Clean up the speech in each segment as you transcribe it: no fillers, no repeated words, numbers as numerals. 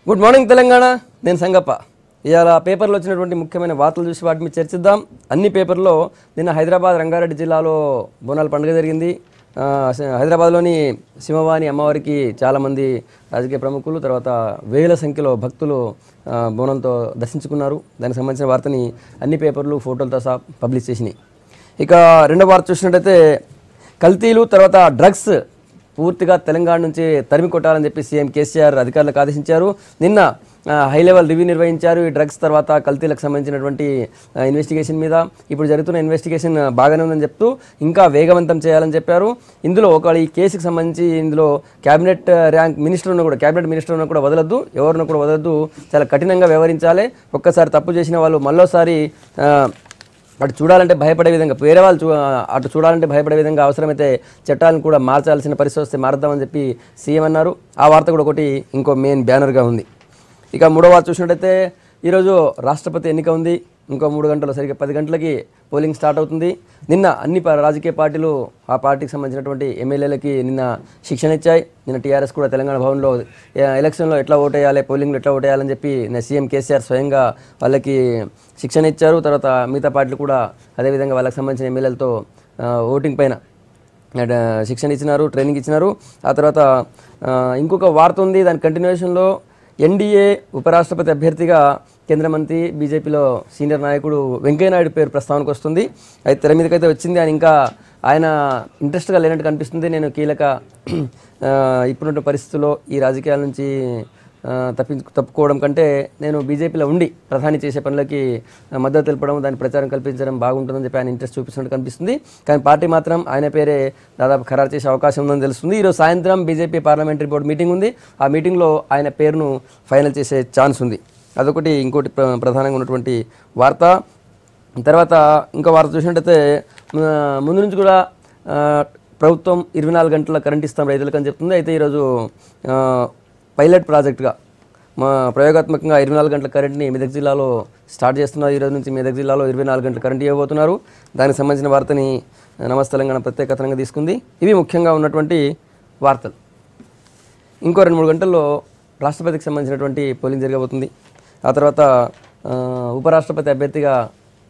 Good morning Telangana. నేను సంగప్ప. ఇవాళ పేపర్లో వచ్చినటువంటి ముఖ్యమైన వార్తలు చూసి వాటి మీద చర్చిద్దాం. అన్ని పేపర్లో నిన్న హైదరాబాద్ రంగారెడ్డి జిల్లాలో బోనాల పండుగ జరిగింది. హైదరాబాద్లోని సింహవాణి అమ్మవారికి చాలామంది రాజకీయ ప్రముఖులు తర్వాత వేల సంఖ్యలో భక్తులు బోనంతో దర్శించుకున్నారు. దానికి సంబంధించిన వార్తని అన్ని పేపర్లు ఫోటోలతో సహా పబ్లిష్ చేసినాయి. ఇక రెండో వార్త చూసినట్టయితే కల్తీలు తర్వాత డ్రగ్స్ పూర్తిగా తెలంగాణ నుంచి తరిమి కొట్టాలని చెప్పి సీఎం కేసీఆర్ అధికారులకు ఆదేశించారు. నిన్న హై లెవెల్ రివ్యూ నిర్వహించారు. ఈ డ్రగ్స్ తర్వాత కల్తీలకు సంబంధించినటువంటి ఇన్వెస్టిగేషన్ మీద. ఇప్పుడు జరుగుతున్న ఇన్వెస్టిగేషన్ బాగానే ఉందని చెప్తూ ఇంకా వేగవంతం చేయాలని చెప్పారు. ఇందులో ఈ కేసుకు సంబంధించి ఇందులో క్యాబినెట్ మినిస్టర్ ఉన్న కూడా వదలొద్దు, ఎవరిని కూడా వదలొద్దు, చాలా కఠినంగా వ్యవహరించాలి. ఒక్కసారి తప్పు చేసిన వాళ్ళు మళ్ళోసారి అటు చూడాలంటే భయపడే విధంగా వేరే వాళ్ళు అటు చూడాలంటే భయపడే విధంగా అవసరమైతే చట్టాలను కూడా మార్చాల్సిన పరిస్థితి వస్తే మారుద్దామని చెప్పి సీఎం అన్నారు. ఆ వార్త కూడా ఒకటి ఇంకో మెయిన్ బ్యానర్గా ఉంది. ఇక మూడో వార్త చూసినట్టయితే ఈరోజు రాష్ట్రపతి ఎన్నిక ఉంది. ఇంకో 3 గంటలు సరిగ్గా 10 గంటలకి పోలింగ్ స్టార్ట్ అవుతుంది. నిన్న అన్ని రాజకీయ పార్టీలు ఆ పార్టీకి సంబంధించినటువంటి ఎమ్మెల్యేలకి నిన్న శిక్షణ ఇచ్చాయి. నిన్న టీఆర్ఎస్ కూడా తెలంగాణ భవన్లో ఎలక్షన్లో ఎట్లా ఓటేయాలి, పోలింగ్లో ఎట్లా ఓటేయాలని చెప్పి సీఎం కేసీఆర్ స్వయంగా వాళ్ళకి శిక్షణ ఇచ్చారు. తర్వాత మిగతా పార్టీలు కూడా అదేవిధంగా వాళ్ళకి సంబంధించిన ఎమ్మెల్యేలతో ఓటింగ్ పైన శిక్షణ ఇచ్చినారు, ట్రైనింగ్ ఇచ్చినారు. ఆ తర్వాత ఇంకొక వార్త ఉంది. దాని కంటిన్యూషన్లో ఎన్డీఏ ఉపరాష్ట్రపతి అభ్యర్థిగా కేంద్ర మంత్రి బీజేపీలో సీనియర్ నాయకుడు వెంకయ్యనాయుడు పేరు ప్రస్తావనకు వస్తుంది. అయితే తెర మీదకైతే వచ్చింది. ఆయన ఇంట్రెస్ట్గా లేనట్టు కనిపిస్తుంది. నేను కీలక ఇప్పుడున్న పరిస్థితుల్లో ఈ రాజకీయాల నుంచి తప్పుకోవడం కంటే నేను బీజేపీలో ఉండి ప్రధాని చేసే పనులకి మద్దతు తెలపడం, దాని ప్రచారం కల్పించడం బాగుంటుందని చెప్పి ఆయన ఇంట్రెస్ట్ చూపిస్తున్నట్టు కనిపిస్తుంది. కానీ పార్టీ మాత్రం ఆయన పేరే దాదాపు ఖరారు చేసే అవకాశం ఉందని తెలుస్తుంది. ఈరోజు సాయంత్రం బీజేపీ పార్లమెంటరీ బోర్డు మీటింగ్ ఉంది. ఆ మీటింగ్లో ఆయన పేరును ఫైనల్ చేసే ఛాన్స్ ఉంది. అదొకటి. ఇంకోటి ప్రధానంగా ఉన్నటువంటి వార్త. తర్వాత ఇంకో వార్త చూసినట్టయితే ముందు నుంచి కూడా ప్రభుత్వం 24 గంటల కరెంట్ ఇస్తాం రైతులకు అని చెప్తుంది. అయితే ఈరోజు పైలట్ ప్రాజెక్టుగా ప్రయోగాత్మకంగా 24 గంటల కరెంట్ని మెదక్ జిల్లాలో స్టార్ట్ చేస్తున్నారు. ఈరోజు నుంచి మెదక్ జిల్లాలో 24 గంటల కరెంట్ ఇవ్వబోతున్నారు. దానికి సంబంధించిన వార్తని నమస్తే తెలంగాణ ప్రత్యేక కథనంగా తీసుకుంది. ఇవి ముఖ్యంగా ఉన్నటువంటి వార్తలు. ఇంకో 2-3 గంటల్లో రాష్ట్రపతికి సంబంధించినటువంటి పోలింగ్ జరగబోతుంది. ఆ తర్వాత ఉపరాష్ట్రపతి అభ్యర్థిగా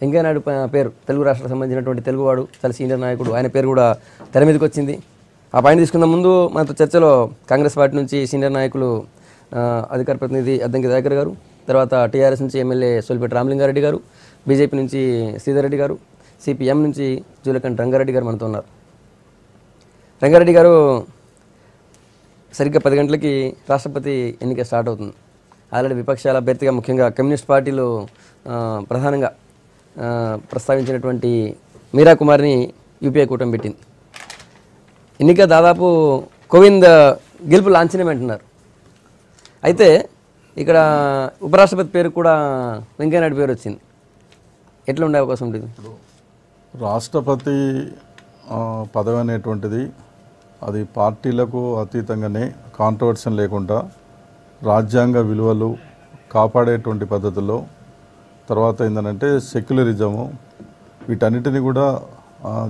వెంకయ్యనాయుడు పేరు, తెలుగు రాష్ట్రాలకు సంబంధించినటువంటి తెలుగువాడు, చాలా సీనియర్ నాయకుడు, ఆయన పేరు కూడా తెర మీదకి వచ్చింది. ఆ పాయింట్ తీసుకున్న ముందు మనతో చర్చలో కాంగ్రెస్ పార్టీ నుంచి సీనియర్ నాయకులు అధికార ప్రతినిధి అద్దంకి దయాకర్ గారు, తర్వాత టీఆర్ఎస్ నుంచి ఎమ్మెల్యే సోలిపేట రామలింగారెడ్డి గారు, బీజేపీ నుంచి శ్రీధర్ రెడ్డి గారు, సిపిఎం నుంచి జూలకంటి రంగారెడ్డి గారు మనతో ఉన్నారు. రంగారెడ్డి గారు, సరిగ్గా 10 గంటలకి రాష్ట్రపతి ఎన్నిక స్టార్ట్ అవుతుంది. ఆల్రెడీ విపక్షాల అభ్యర్థిగా ముఖ్యంగా కమ్యూనిస్ట్ పార్టీలు ప్రధానంగా ప్రస్తావించినటువంటి మీరా కుమార్ని యూపీఏ కూటమి పెట్టింది. ఎన్నిక దాదాపు కోవింద్ గెలుపు లాంఛనమే అంటున్నారు. అయితే ఇక్కడ ఉపరాష్ట్రపతి పేరు కూడా వెంకయ్యనాయుడు పేరు వచ్చింది. ఎట్లా ఉండే అవకాశం ఉంటుంది? రాష్ట్రపతి పదవి అనేటువంటిది అది పార్టీలకు అతీతంగానే కాంట్రవర్షన్ లేకుండా రాజ్యాంగ విలువలు కాపాడేటువంటి పద్ధతుల్లో, తర్వాత ఏంటంటే సెక్యులరిజము, వీటన్నిటిని కూడా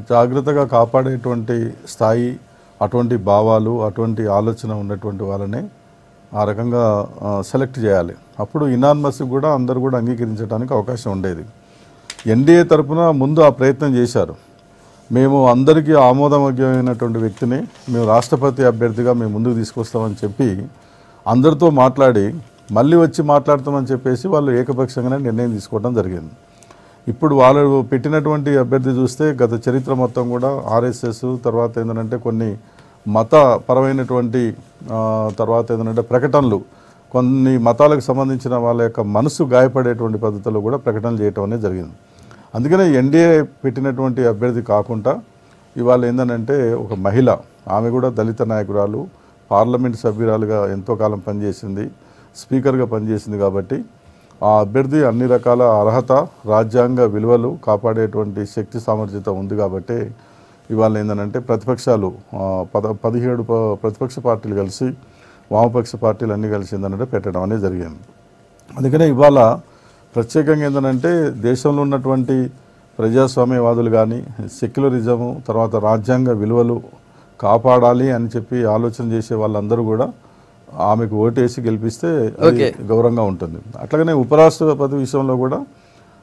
జాగ్రత్తగా కాపాడేటువంటి స్థాయి, అటువంటి భావాలు, అటువంటి ఆలోచన ఉన్నటువంటి వాళ్ళని ఆ రకంగా సెలెక్ట్ చేయాలి. అప్పుడు ఇనాన్మస్ కూడా అందరూ కూడా అంగీకరించడానికి అవకాశం ఉండేది. ఎన్డీఏ తరఫున ముందు ఆ ప్రయత్నం చేశారు. మేము అందరికీ ఆమోదయోగ్యమైనటువంటి వ్యక్తిని మేము రాష్ట్రపతి అభ్యర్థిగా మేము ముందుకు తీసుకొస్తామని చెప్పి అందరితో మాట్లాడి మళ్ళీ వచ్చి మాట్లాడతామని చెప్పేసి వాళ్ళు ఏకపక్షంగానే నిర్ణయం తీసుకోవడం జరిగింది. ఇప్పుడు వాళ్ళు పెట్టినటువంటి అభ్యర్థి చూస్తే గత చరిత్ర మొత్తం కూడా ఆర్ఎస్ఎస్, తర్వాత ఏంటంటే కొన్ని మతపరమైనటువంటి తర్వాత ఏంటంటే ప్రకటనలు, కొన్ని మతాలకు సంబంధించిన వాళ్ళ యొక్క మనసు గాయపడేటువంటి పద్ధతుల్లో కూడా ప్రకటనలు చేయటం అనేది జరిగింది. అందుకనే ఎన్డీఏ పెట్టినటువంటి అభ్యర్థి కాకుండా ఇవాళ ఏంటంటే ఒక మహిళ, ఆమె కూడా దళిత నాయకురాలు, పార్లమెంట్ సభ్యురాలుగా ఎంతో కాలం పనిచేసింది, స్పీకర్గా పనిచేసింది. కాబట్టి ఆ అభ్యర్థి అన్ని రకాల అర్హత, రాజ్యాంగ విలువలు కాపాడేటువంటి శక్తి సామర్థ్యత ఉంది. కాబట్టి ఇవాళ ఏంటంటే ప్రతిపక్షాలు 17 ప్రతిపక్ష పార్టీలు కలిసి, వామపక్ష పార్టీలు అన్నీ కలిసి ఏంటంటే పెట్టడం అనేది జరిగింది. అందుకనే ఇవాళ ప్రత్యేకంగా ఏంటంటే దేశంలో ఉన్నటువంటి ప్రజాస్వామ్యవాదులు కానీ, సెక్యులరిజము, తర్వాత రాజ్యాంగ విలువలు కాపాడాలి అని చెప్పి ఆలోచన చేసే వాళ్ళందరూ కూడా ఆమెకు ఓటేసి గెలిపిస్తే అది గౌరవంగా ఉంటుంది. అట్లాగనే ఉపరాష్ట్రపతి విషయంలో కూడా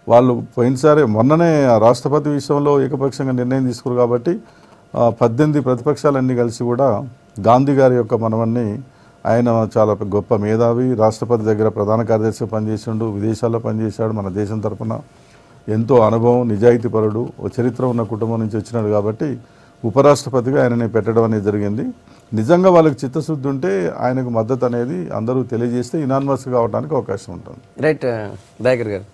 వాళ్ళు పోయినసారి మొన్ననే రాష్ట్రపతి విషయంలో ఏకపక్షంగా నిర్ణయం తీసుకున్నారు కాబట్టి 18 ప్రతిపక్షాలన్నీ కలిసి కూడా గాంధీ గారి యొక్క మనవన్ని, ఆయన చాలా గొప్ప మేధావి, రాష్ట్రపతి దగ్గర ప్రధాన కార్యదర్శిగా పనిచేసిండు, విదేశాల్లో పనిచేశాడు, మన దేశం తరఫున ఎంతో అనుభవం, నిజాయితీపరుడు, చరిత్ర ఉన్న కుటుంబం నుంచి వచ్చినాడు కాబట్టి ఉపరాష్ట్రపతిగా ఆయనని పెట్టడం అనేది జరిగింది. నిజంగా వాళ్ళకి చిత్తశుద్ధి ఉంటే ఆయనకు మద్దతు అనేది అందరూ తెలియజేస్తే ఇనానిమస్ కావడానికి అవకాశం ఉంటుంది. రైట్ దయాకర్ గారు.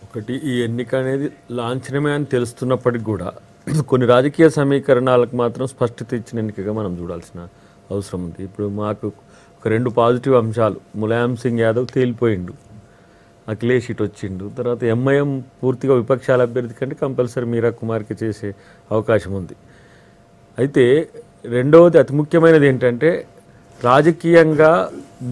ఒకటి, ఈ ఎన్నిక అనేది లాంఛనమే అని తెలుస్తున్నప్పటికి కూడా కొన్ని రాజకీయ సమీకరణాలకు మాత్రం స్పష్టత ఇచ్చిన ఎన్నికగా మనం చూడాల్సిన అవసరం ఉంది. ఇప్పుడు మాకు ఒక 2 పాజిటివ్ అంశాలు, ములాయం సింగ్ యాదవ్ తేలిపోయిండు, అఖిలేష్ ఇటు వచ్చిండు, తర్వాత ఎంఐఎం పూర్తిగా విపక్షాల అభ్యర్థి కంటే కంపల్సరీ మీరా కుమార్కి చేసే అవకాశం ఉంది. అయితే రెండవది అతి ముఖ్యమైనది ఏంటంటే రాజకీయంగా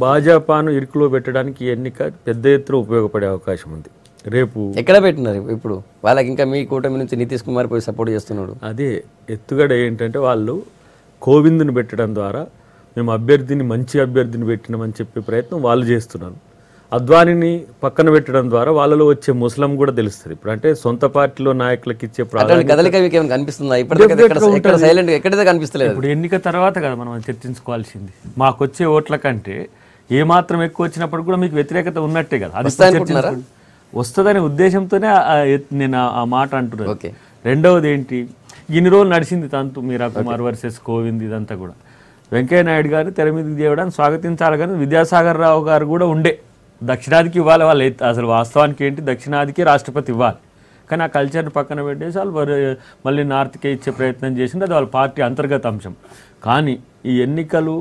భాజపాను ఇరుకులో పెట్టడానికి ఈ ఎన్నిక పెద్ద ఎత్తున ఉపయోగపడే అవకాశం ఉంది. రేపు ఎక్కడ పెట్టినారు ఇప్పుడు వాళ్ళకి? ఇంకా మీ కూటమి నుంచి నితీష్ కుమార్ పోయి సపోర్ట్ చేస్తున్నాడు. అదే ఎత్తుగడ ఏంటంటే వాళ్ళు కోవింద్ని పెట్టడం ద్వారా మేము అభ్యర్థిని, మంచి అభ్యర్థిని పెట్టినామని చెప్పే ప్రయత్నం వాళ్ళు చేస్తున్నారు. అద్వానిని పక్కన పెట్టడం ద్వారా వాళ్ళలో వచ్చే ముస్లిం కూడా తెలుస్తుంది. ఇప్పుడు అంటే సొంత పార్టీలో నాయకులకు ఇచ్చే కదలిక మీకు ఏమైనా కనిపిస్తుందా? ఇప్పటికైతే సైలెంట్ ఎక్కడైతే కనిపిస్తలేదు. ఇప్పుడు ఎన్నిక తర్వాత కదా మనం చర్చించుకోవాల్సింది. మాకు వచ్చే ఓట్ల కంటే ఏమాత్రం ఎక్కువ వచ్చినప్పుడు కూడా మీకు వ్యతిరేకత ఉన్నట్టే కదా, అది వస్తుందనే ఉద్దేశంతోనే నేను ఆ మాట అంటున్నాను. రెండవది ఏంటి, ఇన్ని రోజులు నడిచింది తంతు మీరా కుమార్ వర్సెస్ కోవింద్, ఇదంతా కూడా వెంకయ్య నాయుడు గారు తెర మీదకి చేయడానికి స్వాగతించాలి. కానీ విద్యాసాగర్ రావు గారు కూడా ఉండే దక్షిణాదికి ఇవ్వాలి, వాళ్ళు అసలు వాస్తవానికి ఏంటి దక్షిణాదికి రాష్ట్రపతి ఇవ్వాలి, కానీ ఆ కల్చర్ని పక్కన పెట్టేసి వాళ్ళు మళ్ళీ నార్త్కే ఇచ్చే ప్రయత్నం చేసింది. అది వాళ్ళ పార్టీ అంతర్గత అంశం. కానీ ఈ ఎన్నికలు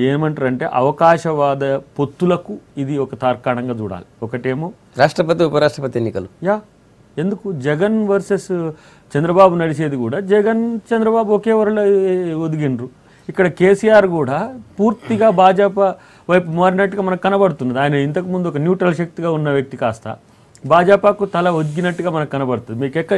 ఏమంటారంటే అవకాశవాద పొత్తులకు ఇది ఒక తార్కాణంగా చూడాలి. ఒకటేమో రాష్ట్రపతి ఉపరాష్ట్రపతి ఎన్నికలు, ఎందుకు జగన్ వర్సెస్ చంద్రబాబు నడిచేది కూడా జగన్ చంద్రబాబు ఒకే వరలో ఒదిగిండ్రు. ఇక్కడ కేసీఆర్ కూడా పూర్తిగా భాజపా వైపు మారినట్టుగా మనకు కనబడుతున్నది. ఆయన ఇంతకుముందు ఒక న్యూట్రల్ శక్తిగా ఉన్న వ్యక్తి కాస్త భాజపాకు తల ఒగ్గినట్టుగా మనకు కనబడుతుంది. మీకు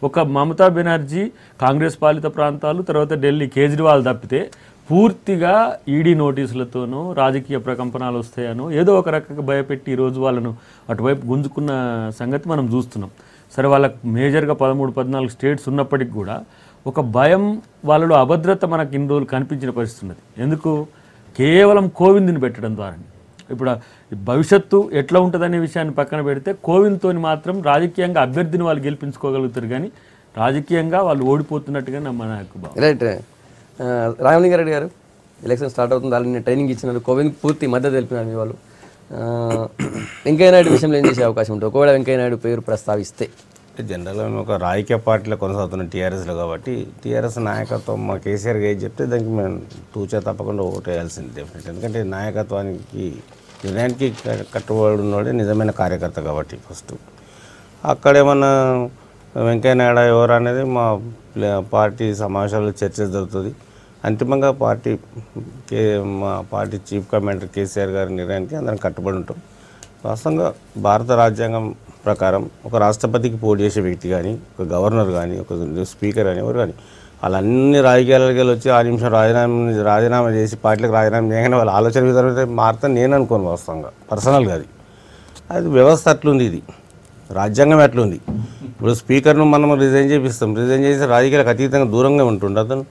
ఒక మమతా బెనర్జీ కాంగ్రెస్ పాలిత ప్రాంతాలు, తర్వాత ఢిల్లీ కేజ్రీవాల్ తప్పితే పూర్తిగా ఈడీ నోటీసులతోనూ రాజకీయ ప్రకంపనలు వస్తాయనో ఏదో ఒక రకంగా భయపెట్టి ఈరోజు వాళ్ళను అటువైపు గుంజుకున్న సంగతి మనం చూస్తున్నాం. సరే, వాళ్ళకు మేజర్గా 13-14 స్టేట్స్ ఉన్నప్పటికీ కూడా ఒక భయం, వాళ్ళలో అభద్రత మనకు ఇన్ని రోజులు కనిపించిన పరిస్థితి ఉన్నది. ఎందుకు? కేవలం కోవింద్ని పెట్టడం ద్వారా. ఇప్పుడు భవిష్యత్తు ఎట్లా ఉంటుందనే విషయాన్ని పక్కన పెడితే కోవింద్తో మాత్రం రాజకీయంగా అభ్యర్థిని వాళ్ళు గెలిపించుకోగలుగుతారు, కానీ రాజకీయంగా వాళ్ళు ఓడిపోతున్నట్టుగా నాకు భావం. రైట్. రామలింగారెడ్డి గారు, ఎలక్షన్ స్టార్ట్ అవుతుంది, వాళ్ళని ట్రైనింగ్ ఇచ్చినారు, కోవింద్ పూర్తి మద్దతు తెలిపినారు మీ వాళ్ళు. వెంకయ్యనాయుడు విషయంలో ఏం చేసే అవకాశం ఉంటుంది ఒకవేళ వెంకయ్యనాయుడు పేరు ప్రస్తావిస్తే? జనరల్గా ఒక రాజకీయ పార్టీలో కొనసాగుతున్న టీఆర్ఎస్లో కాబట్టి టీఆర్ఎస్ నాయకత్వం మా కేసీఆర్కి ఏది చెప్తే దానికి మేము తూచా తప్పకుండా ఓటు వేయాల్సింది డెఫినెట్. ఎందుకంటే నాయకత్వానికి నిర్ణయానికి కట్టుబడి ఉన్నవాడే నిజమైన కార్యకర్త కాబట్టి. ఫస్ట్ అక్కడేమన్నా వెంకయ్యనాయుడు ఎవరు అనేది మా పార్టీ సమావేశాల్లో చర్చ జరుగుతుంది. అంతిమంగా మా పార్టీ చీఫ్ కమాండర్ కేసీఆర్ గారి నిర్ణయానికి అందరం కట్టుబడి ఉంటాం. వాస్తవంగా భారత రాజ్యాంగం ప్రకారం ఒక రాష్ట్రపతికి పోటీ చేసే వ్యక్తి కానీ, ఒక గవర్నర్ కానీ, ఒక స్పీకర్ కానీ, ఎవరు కానీ వాళ్ళన్ని రాజకీయాలకి వచ్చి 6 నిమిషం రాజీనామా చేసి పార్టీలకు రాజీనామా చేయగానే వాళ్ళ ఆలోచన విధానం మారుతాను నేను అనుకోను. వాస్తవంగా పర్సనల్గా అది వ్యవస్థ అట్లుంది, ఇది రాజ్యాంగం ఎట్లుంది. ఇప్పుడు స్పీకర్ను మనం రిజైన్ చేపిస్తాం, రిజైన్ చేసి రాజకీయాలకు అతీతంగా దూరంగా ఉంటుండే అతను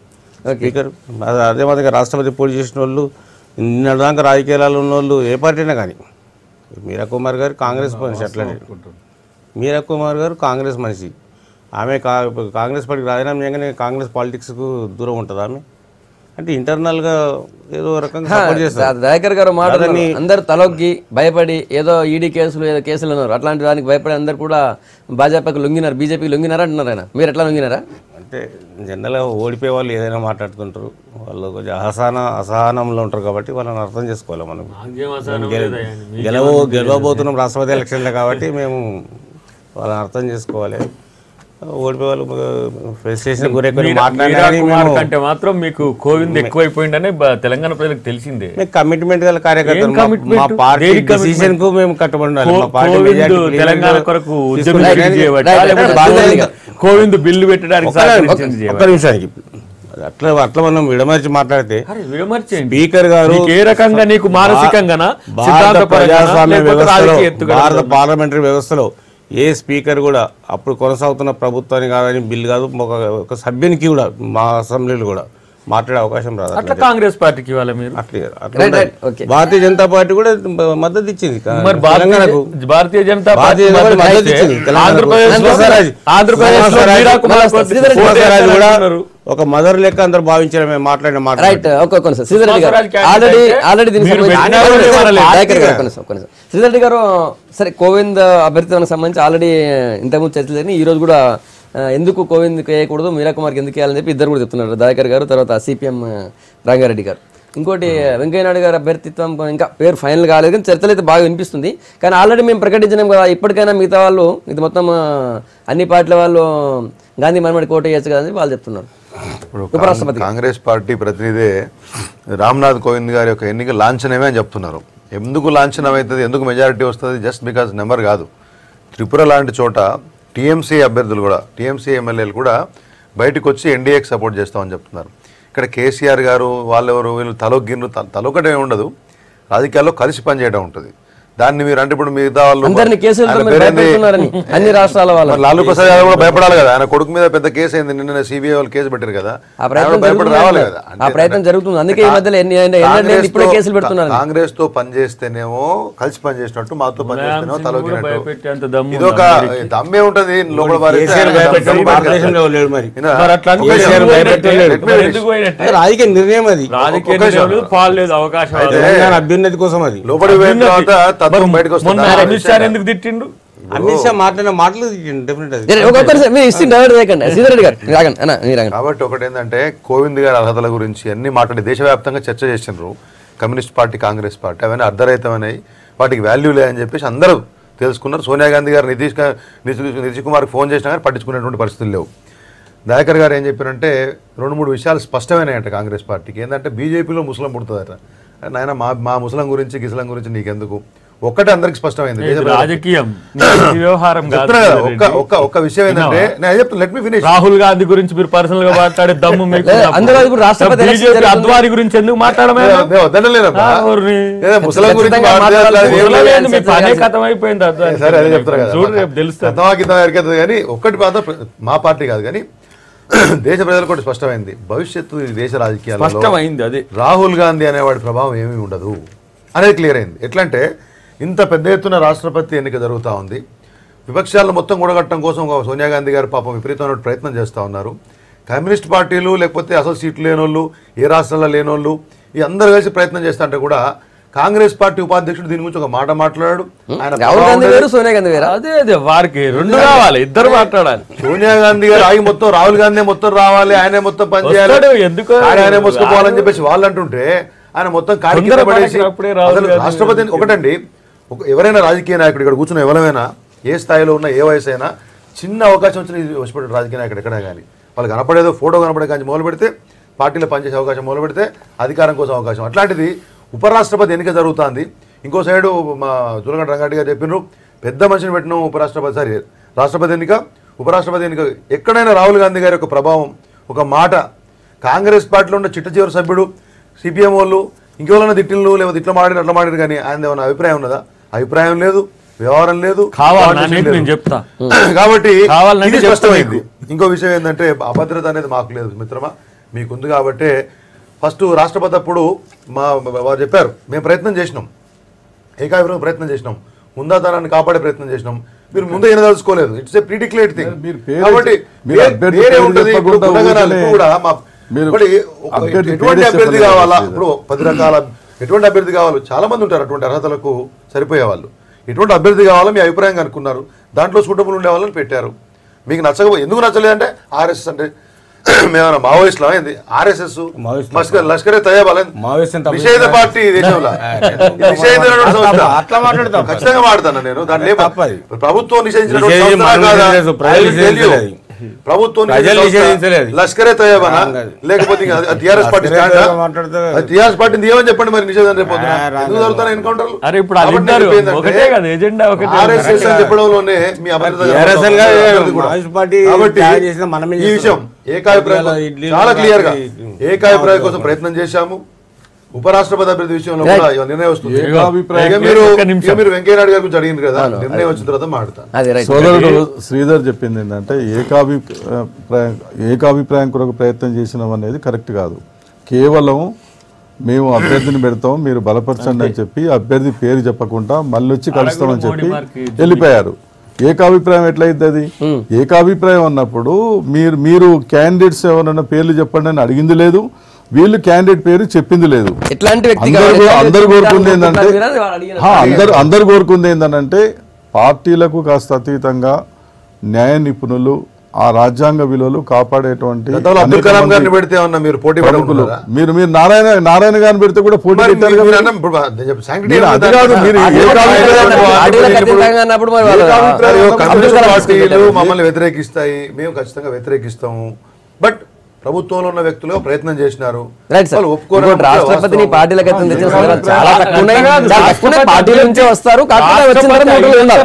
స్పీకర్. అదే మాదిరిగా రాష్ట్రపతి పోటీ చేసిన వాళ్ళు నిన్నదాకా రాజకీయాలలో ఉన్న వాళ్ళు ఏ పార్టీ అయినా కానీ, మీరా కుమార్ గారు కాంగ్రెస్ మనిషి, అట్లనే మీరా కుమార్ గారు కాంగ్రెస్ మనిషి, ఆమె కాంగ్రెస్ పార్టీకి రాజీనామా చేయగానే కాంగ్రెస్ పాలిటిక్స్కు దూరం ఉంటుంది ఆమె. అంటే ఇంటర్నల్గా ఏదో రకంగా సపోర్ట్ చేస్తారు. దయాకర్ గారు మాటలని అందరు తలొగ్గి భయపడి ఏదో ఈడీ కేసులు ఏదో కేసులు అన్నారు, అట్లాంటి దానికి భయపడి అందరు కూడా భాజపాకి లొంగినారు, బీజేపీకి లొంగినారా అంటున్నారు. ఆయన మీరు ఎట్లా లొంగినారా? అంటే జనరల్గా ఓడిపోయే వాళ్ళు ఏదైనా మాట్లాడుతుంటారు, వాళ్ళు కొంచెం అసహనంలో ఉంటారు కాబట్టి వాళ్ళని అర్థం చేసుకోవాలి. మనం గెలవబోతున్నాం రాష్ట్రపతి ఎలక్షన్లే కాబట్టి మేము వాళ్ళని అర్థం చేసుకోవాలి. ఓడిపోయే వాళ్ళు ఫ్రస్ట్రేషన్ అంటే మాత్రం మీకు కోవింద్ ఎక్కువైపోయిందనే తెలంగాణ ప్రజలకు తెలిసిందే. కమిట్మెంట్ గల కార్యకర్తలు, మా పార్టీ డిసిషన్ కు మేము కట్టుబడి ఉండాలి. తెలంగాణ కొరకు ఉద్యమం కోవింద్ బిల్లు పెట్టడానికి ఒక్క నిమిషానికి అట్లా అట్లా మనం విడమర్చి మాట్లాడితే విమర్శించండి. స్పీకర్ గారు ఏ రకంగా నీకు మానసికంగానా భారత ప్రజాస్వామ్య వ్యవస్థలో భారత పార్లమెంటరీ వ్యవస్థలో ఏ స్పీకర్ కూడా అప్పుడు కొనసాగుతున్న ప్రభుత్వాన్ని కాదని బిల్ కాదు ఒక సభ్యునికి కూడా మా అసెంబ్లీలో కూడా మాట్లాడే అవకాశం రాదు. అట్లా కాంగ్రెస్ పార్టీకి ఇవ్వాలి మీరు. భారతీయ జనతా పార్టీ కూడా మద్దతు ఇచ్చింది. మరి భారతీయ జనతా పార్టీ మద్దతు ఇచ్చింది. ఆంధ్రప్రదేశ్ కూడా ఒక మదర్ లెక్క అందరూ భావించారు మేము మాట్లాడిన మాట. శ్రీధర్ గారు సరే కోవింద్ అభ్యర్థిత్వానికి సంబంధించి ఆల్రెడీ ఇంతకుముందు చర్చలు జరిగినాయి. ఈ రోజు కూడా ఎందుకు కోవింద్కి వేయకూడదు, మీరా కుమార్కి ఎందుకు వేయాలని చెప్పి ఇద్దరు కూడా చెప్తున్నారు, దయాకర్ గారు తర్వాత సిపిఎం రంగారెడ్డి గారు. ఇంకోటి వెంకయ్యనాయుడు గారి అభ్యర్థిత్వం ఇంకా పేరు ఫైనల్ కాలేదు, కానీ చర్చలు అయితే బాగా వినిపిస్తుంది. కానీ ఆల్రెడీ మేము ప్రకటించినాం కదా, ఇప్పటికైనా మిగతా వాళ్ళు ఇది మొత్తం అన్ని పార్టీల వాళ్ళు గాంధీ మనమడి కోట వేయచ్చు కదా అని వాళ్ళు చెప్తున్నారు. ఉపరాష్ట్రపతి కాంగ్రెస్ పార్టీ ప్రతినిధి రామ్నాథ్ కోవింద్ గారి యొక్క ఎన్నిక లాంఛనమే అని చెప్తున్నారు. ఎందుకు లాంఛనం అవుతుంది, ఎందుకు మెజారిటీ వస్తుంది, జస్ట్ బికాజ్ నెంబర్ కాదు. త్రిపుర లాంటి చోట టీఎంసీ అభ్యర్థులు కూడా టీఎంసీ ఎమ్మెల్యేలు కూడా బయటకు వచ్చి ఎన్డీఏకి సపోర్ట్ చేస్తామని చెప్తున్నారు. ఇక్కడ కేసీఆర్ గారు వాళ్ళెవరు వీళ్ళు తలొగ్గిన్ను తలొక్కటే ఉండదు, రాజకీయాల్లో కలిసి పనిచేయడం ఉంటుంది. దాన్ని మీరు అంటే ఇప్పుడు మిగతా వాళ్ళు అన్ని రాష్ట్రాల వాళ్ళు లాలూ ప్రసాద్ యాదవ్ కూడా భయపడాలి కదా, ఆయన కొడుకు మీద పెద్ద కేసు అయింది, నిన్న సిబిఐ వాళ్ళు కేసు పెట్టారు కదా, భయపడి రావాలి కదా. ఆ ప్రయత్నం జరుగుతుంది, అందుకే ఈ మధ్యలో ఇప్పుడే కేసులు పెడుతున్నారు. కాంగ్రెస్ తో పనిచేస్తేనేమో కలిసి పనిచేసినట్టు, మాతో పనిచేస్తేనేమో తలొగ్గినట్టు, ఇదొక దమ్మే ఉంటది లోపల. రాజకీయ నిర్ణయం అది, అభ్యున్నతి కోసం అది. లోపలి బయటకు ఎందుకు తిట్టిండు, మాట్లాడిన మాటలు కాబట్టి ఒకటి ఏంటంటే కోవింద్ గారి అర్హతల గురించి అన్ని మాట్లాడి దేశవ్యాప్తంగా చర్చ చేసినారు. కమ్యూనిస్ట్ పార్టీ, కాంగ్రెస్ పార్టీ అవన్నీ అర్ధరహితమని, వాటికి వాల్యూ లేదని చెప్పేసి అందరూ తెలుసుకున్నారు. సోనియా గాంధీ గారు నితీష్ కుమార్కి ఫోన్ చేసినా కానీ పట్టించుకునేటువంటి పరిస్థితులు లేవు. దయాకర్ గారు ఏం చెప్పారంటే 2-3 విషయాలు స్పష్టమైనాయంట కాంగ్రెస్ పార్టీకి. ఏంటంటే బీజేపీలో ముస్లిం పుడుతుందట. నాయన మా ముస్లిం గురించి గిస్లం గురించి నీకెందుకు, ఒక్కటే అందరికి స్పష్టమైంది. రాజకీయం వ్యవహారం ఒక్క విషయం ఏంటంటే నేను చెప్తాను, let me finish. Rahul Gandhi గురించి మీరు పర్సనల్ గా మాట్లాడే దమ్ము అద్వానీ గురించి ఎందుకు ముస్లిం గురించి కథం అయిపోయింది. సరే అదే చెప్తారు కదా, తెలుస్తుంది కానీ ఒక్కటి మాత్రం మా పార్టీ కాదు కానీ దేశ ప్రజలకు కూడా స్పష్టమైంది. భవిష్యత్తు దేశ రాజకీయాల్లో అదే రాహుల్ గాంధీ అనేవాడి ప్రభావం ఏమీ ఉండదు అనేది క్లియర్ అయింది. ఎట్లా అంటే ఇంత పెద్ద ఎత్తున రాష్ట్రపతి ఎన్నిక జరుగుతూ ఉంది, విపక్షాలను మొత్తం కూడగట్టడం కోసం సోనియా గాంధీ గారు పాపం విపరీతమైన ప్రయత్నం చేస్తూ ఉన్నారు. కమ్యూనిస్ట్ పార్టీలు లేకపోతే అసలు సీట్లు లేనోళ్ళు, ఏ రాష్ట్రంలో లేనోళ్ళు, ఈ అందరూ కలిసి ప్రయత్నం చేస్తా అంటే కూడా కాంగ్రెస్ పార్టీ ఉపాధ్యక్షుడు దీని గురించి ఒక మాట మాట్లాడాడు. వారికి రెండు రావాలి, ఇద్దరు మాట్లాడాలి. సోనియా గాంధీ గారు ఆగి మొత్తం రాహుల్ గాంధీ మొత్తం రావాలి, ఆయనే మొత్తం పనిచేయాలి, ఎందుకు ఆయనే మోసుకుపోవాలని చెప్పేసి వాళ్ళు అంటుంటే ఆయన మొత్తం కార్యక్రమం. రాష్ట్రపతి ఒకటండి, ఎవరైనా రాజకీయ నాయకుడు ఇక్కడ కూర్చున్న ఎవరైనా ఏ స్థాయిలో ఉన్న ఏ వయసు అయినా చిన్న అవకాశం వచ్చిన వచ్చిపెట్టాడు రాజకీయ నాయకుడు ఎక్కడా కానీ. వాళ్ళు కనపడేదో ఫోటో కనపడే కానీ మొదలు పెడితే, పార్టీలో పనిచేసే అవకాశం మొదలు పెడితే, అధికారం కోసం అవకాశం. అట్లాంటిది ఉపరాష్ట్రపతి ఎన్నిక జరుగుతుంది. ఇంకో సైడు మా జూలగడ్డ రంగారెడ్డి గారు చెప్పినారు, పెద్ద మనిషిని పెట్టిన ఉపరాష్ట్రపతి, సరే రాష్ట్రపతి ఎన్నిక, ఉపరాష్ట్రపతి ఎన్నిక, ఎక్కడైనా రాహుల్ గాంధీ గారి యొక్క ప్రభావం, ఒక మాట కాంగ్రెస్ పార్టీలో ఉన్న చిట్ట చివరి సభ్యుడు, సిపిఎం వాళ్ళు ఇంకెవరైనా తిట్టిళ్ళు లేకపోతే ఇట్లా మాడిన అట్లా మాడిరు కానీ ఆయన ఏమైనా అభిప్రాయం ఉన్నదా? అభిప్రాయం లేదు, వ్యవహారం లేదు. కాబట్టి ఇది స్పష్టమైంది. ఇంకో విషయం ఏంటంటే అభద్రత అనేది మాకు లేదు మిత్రమా, మీకుంది. కాబట్టి ఫస్ట్ రాష్ట్రపతి అప్పుడు వారు చెప్పారు, మేము ప్రయత్నం చేసినాం, ఏకాభిప్రాయం ప్రయత్నం చేసినాం, ముందాతనాన్ని కాపాడే ప్రయత్నం చేసినాం, మీరు ముందే తెలుసుకోలేదు. It's a predictable thing. కాబట్టి వేరే ఉంటుంది కూడా ఎటువంటి అభ్యర్థి కావాలా, ఇప్పుడు 10 రకాల ఎటువంటి అభ్యర్థి కావాలి, చాలా మంది ఉంటారు అటువంటి అర్హతలకు సరిపోయే వాళ్ళు. ఎటువంటి అభ్యర్థి కావాలో మీ అభిప్రాయం కనుక్కున్నారు, దాంట్లో సూటబుల్ ఉండే వాళ్ళని పెట్టారు. మీకు నచ్చకపోతే ఎందుకు నచ్చలేదంటే ఆర్ఎస్ఎస్ అంటే మేమన్నా మావోయిస్టులు ఏంది, ఆర్ఎస్ఎస్ లష్కరే తయ్యబా నిషేధ పార్టీ దేశంలో ఖచ్చితంగా మాట్లాడతాను నేను. దాంట్లో ప్రభుత్వం నిషేధించిన ప్రభుత్వం ప్రజలు నిషేధించలేదు. లష్కరే తోయబానా లేకపోతే టిఆర్ఎస్ పార్టీ టిఆర్ఎస్ పార్టీని ఏమని చెప్పండి మరి నిషేధం రేపు ఎందుకు జరుగుతాయి ఎన్కౌంటర్లు? అరే ఇప్పుడు వాళ్ళిద్దరు ఒకటే కదా ఎజెండా ఒకటే. ఆర్ఎస్ఎస్ అని చెప్పడంలోనే మీ పార్టీ ఈ విషయం ఏకాభిప్రాయం చాలా క్లియర్ గా ఏకాభిప్రాయం కోసం ప్రయత్నం చేశాము. ఉపరాష్ట్రపతి అభివృద్ధి విషయంలో కూడా నిర్ణయం వస్తుంది. మీరు వెంకయ్యనాయుడు గారి గురించి అడిగింది కదా, నిర్ణయం వచ్చిన తర్వాత మాట్లాడతాను. సోదరుడు శ్రీధర్ చెప్పింది ఏంటంటే ఏకాభిప్రాయం కొరకు ప్రయత్నం చేసినాం అనేది కరెక్ట్ కాదు. కేవలం మేము అభ్యర్థిని పెడతాం మీరు బలపరచండి అని చెప్పి అభ్యర్థి పేరు చెప్పకుండా మళ్ళీ వచ్చి కలుస్తామని చెప్పి వెళ్ళిపోయారు. ఏకాభిప్రాయం ఎట్లయితే అది ఏకాభిప్రాయం అన్నప్పుడు మీరు క్యాండిడేట్స్ ఎవరైనా పేర్లు చెప్పండి అని అడిగింది లేదు, వీళ్ళు క్యాండిడేట్ పేరు చెప్పింది లేదు. అందరు కోరుకుంది ఏంటంటే పార్టీలకు కాస్త అతీతంగా న్యాయ నిపుణులు ఆ రాజ్యాంగ విలువలు కాపాడేటువంటి అబ్దుల్ కలాం గారిని పెడితే మీరు పోటీ మీరు నారాయణ గారిని పెడితే కూడా పోటీ పెట్టారు. మమ్మల్ని వ్యతిరేకిస్తాయి, మేము ఖచ్చితంగా వ్యతిరేకిస్తాము. బట్ ప్రభుత్వంలో ఉన్న వ్యక్తులు ప్రయత్నం చేసినారు. రాష్ట్రపతిని పార్టీలకు వస్తారు,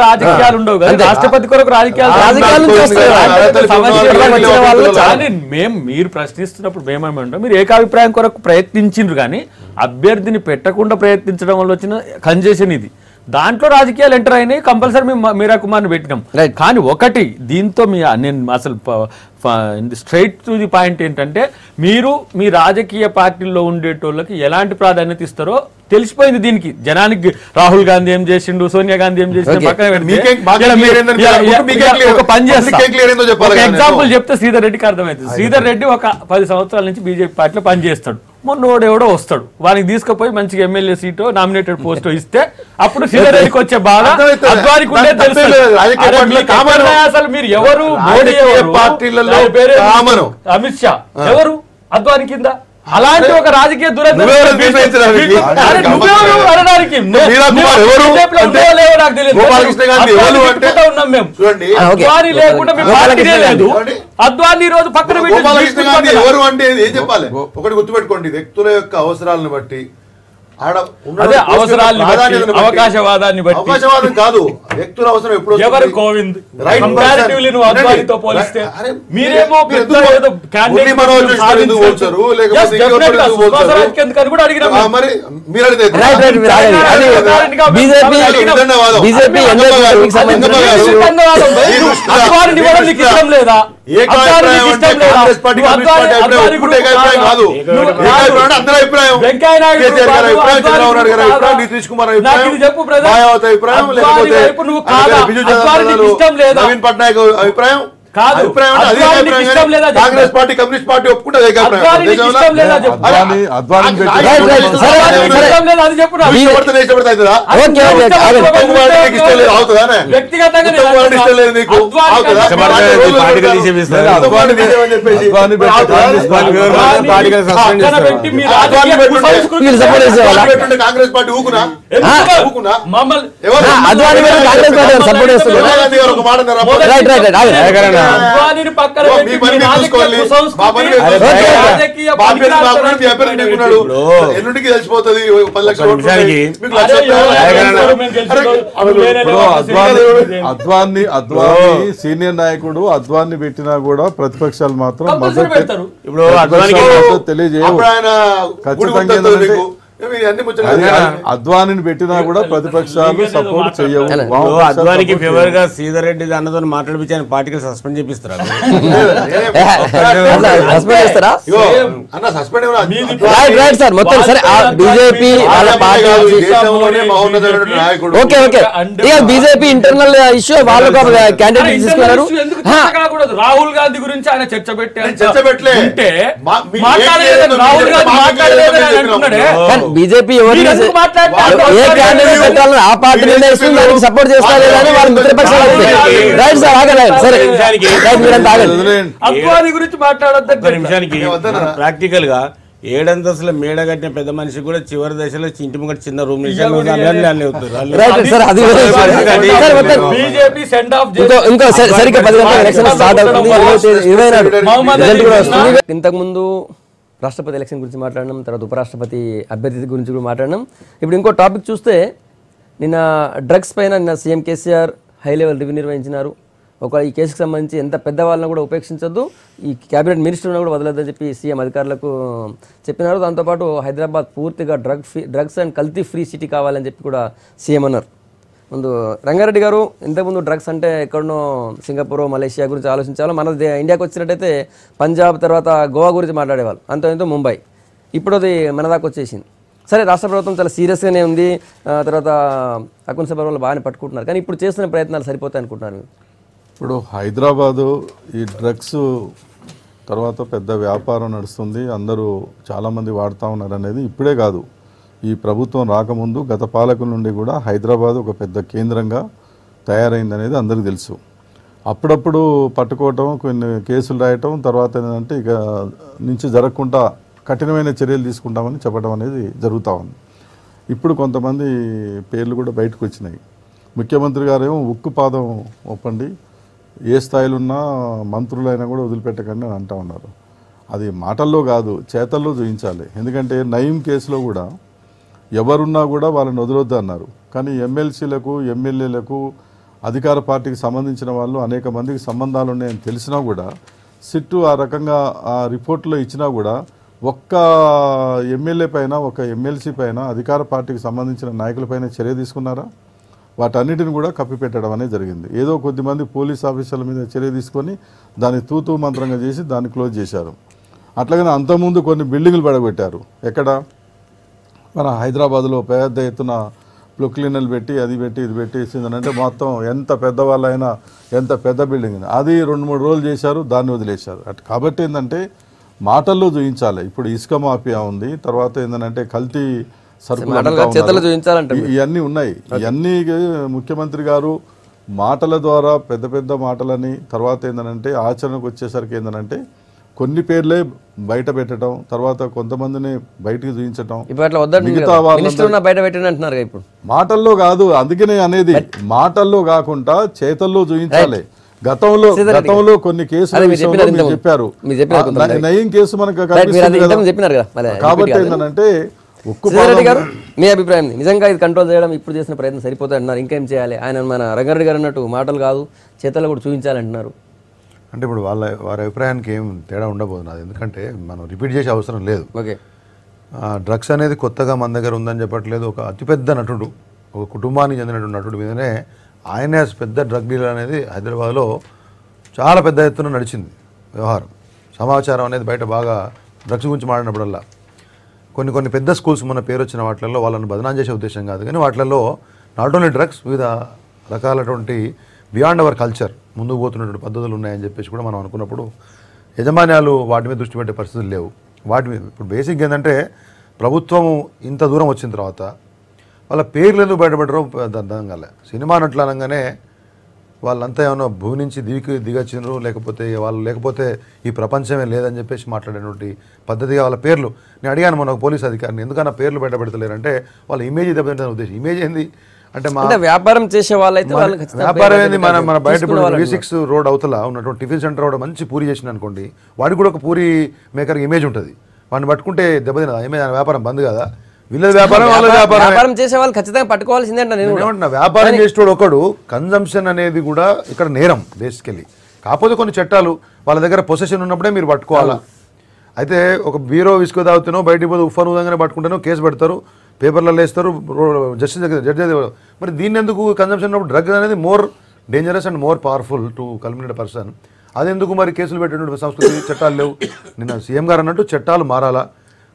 రాజకీయాలు ఉండవు కదా, రాష్ట్రపతి కొరకు రాజకీయాలు. మీరు ప్రశ్నిస్తున్నప్పుడు మేమేమంటాం, మీరు ఏకాభిప్రాయం కొరకు ప్రయత్నించిండ్రు కానీ అభ్యర్థిని పెట్టకుండా ప్రయత్నించడం వల్ల వచ్చిన కన్జెషన్ ఇది. దాంట్లో రాజకీయాలు ఎంటర్ అయినాయి, కంపల్సరీ మేము మీరా కుమార్ని పెట్టినాం. కానీ ఒకటి దీంతో నేను అసలు స్ట్రైట్ టు ది పాయింట్ ఏంటంటే, మీరు మీ రాజకీయ పార్టీల్లో ఉండేటోళ్ళకి ఎలాంటి ప్రాధాన్యత ఇస్తారో తెలిసిపోయింది. దీనికి జనానికి రాహుల్ గాంధీ ఏం చేసిండు, సోనియా గాంధీ ఏం చేసిండు పక్కన ఎగ్జాంపుల్ చెప్తే శ్రీధర్ రెడ్డికి అర్థమవుతుంది. శ్రీధర్ రెడ్డి ఒక 10 సంవత్సరాల నుంచి బీజేపీ పార్టీలో పనిచేస్తాడు. మొన్నోడెవడో వస్తాడు, వానికి తీసుకుపోయి మంచిగా ఎమ్మెల్యే సీటో నామినేటెడ్ పోస్టో ఇస్తే అప్పుడు శ్రీధర్ రెడ్డికి వచ్చే బాధ అద్వానికి ఉండే తెలుసు. అసలు మీరు ఎవరు, మోడీ ఎవరు, అమిత్ షా ఎవరు అద్వాని కింద? అలాంటి ఒక రాజకీయ అద్వాని రోజు పక్కన ఎవరు అంటే ఏం చెప్పాలి? ఒకటి గుర్తుపెట్టుకోండి, వ్యక్తుల యొక్క అవసరాలను బట్టి అవకాశవాదాన్ని బట్టి, అవకాశవాదం కాదు వ్యక్తుల అవసరం ఎప్పుడు ఎవరు కోవింద్ అద్వానితో పోలిస్తే మీరేమో కూడా అడిగినా మరి మీరు ఇష్టం లేదా? నితీష్ కుమార్ నవీన్ పట్నాయక్ అభిప్రాయం కాంగ్రెస్ పార్టీ కమ్యూనిస్ట్ పార్టీ ఒప్పుకుంటే కాంగ్రెస్ పార్టీ ఊకునా ఎన్నింటికి తెలిసిపోతుంది 10 లక్షలు. అద్వాని సీనియర్ నాయకుడు, అద్వాన్ని పెట్టినా కూడా ప్రతిపక్షాలు మాత్రం మద్దతు తెలియజేయవు. ఖచ్చితంగా అద్వానిని పెట్టినా కూడా ప్రతిపక్షాలు సపోర్ట్ చేయవు. అద్వానికి ఫేవర్ గా శ్రీధర్ రెడ్డి అన్నతో మాట్లాడిపించి ఆయన పార్టీకి సస్పెండ్ చేపిస్తారు. బీజేపీ ఇంటర్నల్ ఇష్యూ వాళ్ళకు క్యాండిడేట్ తీసుకున్నారు. రాహుల్ గాంధీ గురించి ఆయన చర్చ పెట్టలే. బీజేపీ ఎవరు ఏ క్యాండిడేట్ పెట్టాలని ఆ పార్టీ నిర్ణయిస్తుంది, దానికి సపోర్ట్ చేస్తారు లేదని వాళ్ళు మిత్రపక్షాలు. రైట్ సార్, ఆగండి. సరే అద్వాని గురించి మాట్లాడొద్దు. నిమిషానికి ప్రాక్టికల్ గా ఏడంతస్తుల మేడ కట్టిన పెద్ద మనిషి కూడా చివరి దశలో ఇంటి ముంగట చిన్న రూమ్ రైట్ సార్, అది వేరే విషయం. సార్, మొత్తం బీజేపీ సెండ్ ఆఫ్ ఇంకో సరిగ్గా 10 గంటల ఎలక్షన్ స్టార్ట్ అవుతుంది. 24 రిజల్ట్ కూడా వస్తుంది. ఇంతకుముందు రాష్ట్రపతి ఎలక్షన్ గురించి మాట్లాడినాం, తర్వాత ఉపరాష్ట్రపతి అభ్యర్థి గురించి కూడా మాట్లాడినాం. ఇప్పుడు ఇంకో టాపిక్ చూస్తే, నిన్న డ్రగ్స్ పైన నిన్న CM KCR high level review నిర్వహించినారు. ఈ కేసుకు సంబంధించి ఎంత పెద్దవాళ్ళని కూడా ఉపేక్షించొద్దు, ఈ క్యాబినెట్ మినిస్టర్ని కూడా వదలొద్దని చెప్పి సీఎం అధికారులకు చెప్పినారు. దాంతోపాటు హైదరాబాద్ పూర్తిగా డ్రగ్స్ అండ్ కల్తీ ఫ్రీ సిటీ కావాలని చెప్పి కూడా సీఎం అన్నారు. ముందు రంగారెడ్డి గారు, ఇంతకుముందు డ్రగ్స్ అంటే ఎక్కడనో సింగపూర్, మలేషియా గురించి ఆలోచించాలో, మన ఇండియాకి వచ్చినట్టయితే పంజాబ్ తర్వాత గోవా గురించి మాట్లాడేవాళ్ళు, ఎంతో ముంబై. ఇప్పుడు అది మన దాకా వచ్చేసింది. సరే, రాష్ట్ర ప్రభుత్వం చాలా సీరియస్గానే ఉంది, తర్వాత అకౌంట్ సభ వాళ్ళు బాగానే పట్టుకుంటున్నారు, కానీ ఇప్పుడు చేస్తున్న ప్రయత్నాలు సరిపోతాయి అనుకుంటున్నారు? ఇప్పుడు హైదరాబాదు ఈ డ్రగ్స్ తర్వాత పెద్ద వ్యాపారం నడుస్తుంది, అందరూ చాలామంది వాడుతూ ఉన్నారు అనేది ఇప్పుడే కాదు, ఈ ప్రభుత్వం రాకముందు గత పాలకుల నుండి కూడా హైదరాబాద్ ఒక పెద్ద కేంద్రంగా తయారైందనేది అందరికీ తెలుసు. అప్పుడప్పుడు పట్టుకోవటం, కొన్ని కేసులు రాయటం, తర్వాత ఏంటంటే ఇక నుంచి జరగకుండా కఠినమైన చర్యలు తీసుకుంటామని చెప్పడం అనేది జరుగుతూ ఉంది. ఇప్పుడు కొంతమంది పేర్లు కూడా బయటకు వచ్చినాయి. ముఖ్యమంత్రి గారేమో ఉక్కు పాదం ఒప్పండి, ఏ స్థాయిలో ఉన్నా మంత్రులైనా కూడా వదిలిపెట్టకండి అని అంటూ ఉన్నారు. అది మాటల్లో కాదు, చేతల్లో చూపించాలి. ఎందుకంటే నయీం కేసులో కూడా ఎవరున్నా కూడా వాళ్ళని వదలొద్దు అన్నారు, కానీ ఎమ్మెల్సీలకు, ఎమ్మెల్యేలకు, అధికార పార్టీకి సంబంధించిన వాళ్ళు అనేక మందికి సంబంధాలు ఉన్నాయని తెలిసినా కూడా సిట్టు ఆ రకంగా ఆ రిపోర్ట్లో ఇచ్చినా కూడా ఒక్క ఎమ్మెల్యే పైన, ఒక ఎమ్మెల్సీ పైన, అధికార పార్టీకి సంబంధించిన నాయకులపైన చర్య తీసుకున్నారా? వాటన్నిటిని కూడా కప్పిపెట్టడం అనేది జరిగింది. ఏదో కొద్దిమంది పోలీస్ ఆఫీసర్ల మీద చర్య తీసుకొని దాన్ని తూతూ మంత్రంగా చేసి దాన్ని క్లోజ్ చేశారు. అట్లాగనే అంతకుముందు కొన్ని బిల్డింగులు పడగొట్టారు. ఎక్కడ? మన హైదరాబాద్లో పెద్ద ఎత్తున క్లీనర్లు పెట్టి, అది పెట్టి, ఇది పెట్టి ఇచ్చిందనంటే మొత్తం ఎంత పెద్దవాళ్ళైనా, ఎంత పెద్ద బిల్డింగ్ అది 2-3 రోజులు చేశారు, దాన్ని వదిలేశారు. కాబట్టి ఏంటంటే మాటల్లో చూపించాలి. ఇప్పుడు ఇసుక మాఫియా ఉంది, తర్వాత ఏంటంటే కల్తీ సరుకులు, ఇవన్నీ ఉన్నాయి. ఇవన్నీ ముఖ్యమంత్రి గారు మాటల ద్వారా పెద్ద పెద్ద మాటలని, తర్వాత ఏంటంటే ఆచరణకు వచ్చేసరికి ఏంటంటే కొన్ని పేర్లే బయట పెట్టడం, తర్వాత కొంతమందిని బయటకు చూపించడం, మిగతా ఇప్పుడు మాటల్లో కాదు. అందుకనే అనేది మాటల్లో కాకుండా చేతల్లో చూపించాలి. గతంలో కొన్ని కేసులు చెప్పారు, నయీం కేసు మనకు కాబట్టి ఏంటంటే గారు, మీ అభిప్రాయం నిజంగా ఇది కంట్రోల్ చేయడం ఇప్పుడు చేసిన ప్రయత్నం సరిపోతుంది అంటున్నారు, ఇంకేం చేయాలి? ఆయన మన రంగారెడ్డి గారు అన్నట్టు మాటలు కాదు, చేతల్లో కూడా చూపించాలంటున్నారు. అంటే ఇప్పుడు వారి అభిప్రాయానికి ఏం తేడా ఉండబోతున్నది, ఎందుకంటే మనం రిపీట్ చేసే అవసరం లేదు. ఓకే, డ్రగ్స్ అనేది కొత్తగా మన దగ్గర ఉందని చెప్పట్లేదు. ఒక అతిపెద్ద నటుడు, ఒక కుటుంబానికి చెందినటువంటి నటుడు మీదనే ఆయనే పెద్ద డ్రగ్ డీలర్ అనేది హైదరాబాద్లో చాలా పెద్ద ఎత్తున నడిచింది వ్యవహారం. సమాచారం అనేది బయట బాగా డ్రగ్స్ గురించి మాట్లాడినప్పుడల్లా కొన్ని పెద్ద స్కూల్స్ మన పేరు వచ్చిన వాటిల్లో వాళ్ళని బదనాం చేసే ఉద్దేశం కాదు, కానీ వాటిల్లో నాట్ ఓన్లీ డ్రగ్స్, వివిధ రకాలటువంటి బియాండ్ అవర్ కల్చర్ ముందుకు పోతున్నటువంటి పద్ధతులు ఉన్నాయని చెప్పేసి కూడా మనం అనుకున్నప్పుడు యజమాన్యాలు వాటి మీద దృష్టి పెట్టే పరిస్థితులు లేవు. వాటి మీద ఇప్పుడు బేసిక్గా ఏంటంటే ప్రభుత్వము ఇంత దూరం వచ్చిన తర్వాత వాళ్ళ పేర్లు ఎందుకు బయటపడరో అర్థం కాలే. సినిమా నటులు అనగానే వాళ్ళంతా ఏమన్నా భూమి నుంచి దిగొచ్చినారు, లేకపోతే ఈ ప్రపంచమే లేదని చెప్పేసి మాట్లాడేటువంటి పద్ధతిగా వాళ్ళ పేర్లు. నేను అడిగాను మన పోలీస్ అధికారిని, ఎందుకన్నా పేర్లు బయటపెడతలేరంటే వాళ్ళ ఇమేజ్ దెబ్బతింటే ఉద్దేశం. ఇమేజ్ ఏంది అంటే వ్యాపారం చేసే వాళ్ళైతే వ్యాపారం ఏంది, మన బయట V6 రోడ్ అవతల ఉన్నటువంటి టిఫిన్ సెంటర్ కూడా మంచి పూరి చేసిన అనుకోండి, వాడికి కూడా ఒక పూరి మేకర్ ఇమేజ్ ఉంటుంది. వాడిని పట్టుకుంటే దెబ్బతినదా ఇమేజ్? వ్యాపారం బంద్ కదా. వీళ్ళ వ్యాపారం చేసే వాళ్ళు ఖచ్చితంగా పట్టుకోవాల్సిందే. ఏమంటున్నా, వ్యాపారం చేసేవాడు ఒకడు, కన్జంప్షన్ అనేది కూడా ఇక్కడ నేరం బేసికలీ. కాకపోతే కొన్ని చట్టాలు వాళ్ళ దగ్గర పొసెషన్ ఉన్నప్పుడే మీరు పట్టుకోవాలా. అయితే ఒక బీరో విసుకు తాగుతానో బయటికి పోతే ఉఫాను ఉదంగానే పట్టుకుంటానో కేసు పెడతారు, పేపర్లలో వేస్తారు, జస్టిస్ దగ్గర జడ్జి. మరి దీన్ని ఎందుకు కన్జంప్షన్ ఉన్నప్పుడు డ్రగ్ అనేది more dangerous and more powerful to culminate person. అదెందుకు మరి కేసులు పెట్టేటువంటి సంస్కృతి చట్టాలు లేవు? నిన్న సీఎం గారు అన్నట్టు చట్టాలు మారాలా,